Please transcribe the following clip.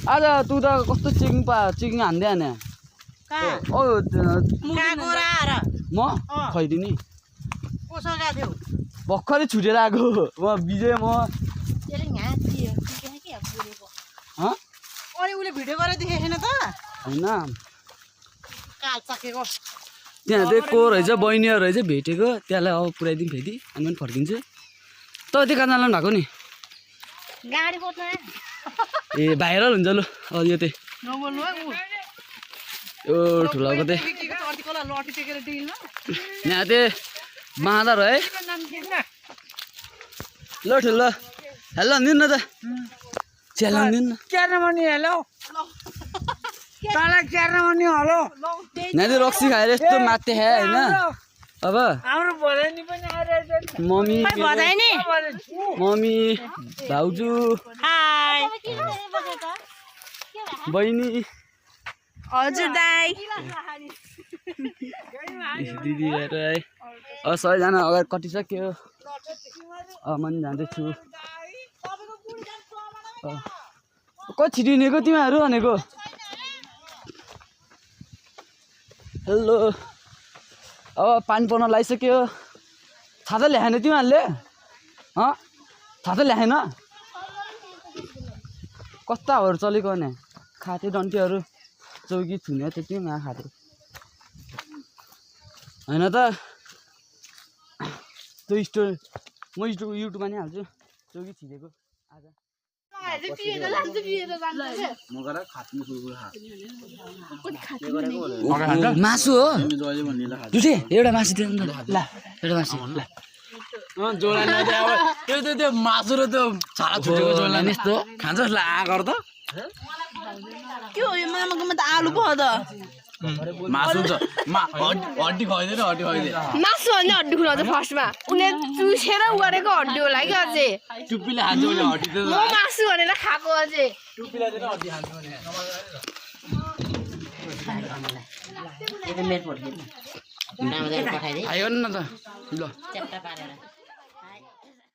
आज तू त कस्तो चिकिङ हान्दै हाने म खैदिनी भर्खरै छुटेर आएको म विजय म भिडियो गरेर देखेको छैन त होइन त्यहाँ चाहिँ को रहेछ बहिनीहरू रहेछ भेटेको त्यसलाई अब पुऱ्याइदिउँ फेरि अनि पनि फर्किन्छु त त्यो कहाँ जानु भएको नि गाडी खोज्न ए भाइरल हुन्छ लु यो चाहिँ यो ठुलाको चाहिँ यहाँ चाहिँ बाँदर है ल ठुलो हेलो दिनु न त च्याला दिनु न हेलो तँलाई क्यार्न भन्ने हेलो यहाँ चाहिँ रक्सी खाएर यस्तो मात्ते खायो होइन अब हाम्रो भदाइनी पनि आइरहेछ मम्मी मम्मी भाउजू हाय बहिनी हजुर दाइ दिदी हेर है अब सबैजना अगाडि कटिसक्यो म पनि जाँदैछु कति छिटो हिँडेको तिमीहरू भनेको हेलो अब पानी पर्न लागिसक्यो छाता ल्याएन तिमीहरूले छाता ल्याएन कस्ताहरू चलेको भने खाते डन्टीहरू चौकी थुने त्यति मा खाते होइन त त्यो स्टोरी म युट्युबमा नि हाल्छु चौकी छिरेको आज मासु हो जुठे एउटा मासु दिनु न ल एउटा मासु ल जोला नदिए अब त्यो मासु र त्यो छाला छुटेको जोला यस्तो खान्छस् ला गर त के हो यो मामाकोमा त आलु पो त मासु त हड्डी खुवाइदिएर हड्डी खुवाइदिए मासु भन्ने हड्डी खुलाउँछ फर्स्टमा उसले चुसेर उ गरेको हड्डी होला कि अझै टुप्पीले खान्छ भने हड्डी त म मासु भनेर खाएको अझै टुप्पीले दिएर हड्डी खान्छ भने आयो न त ल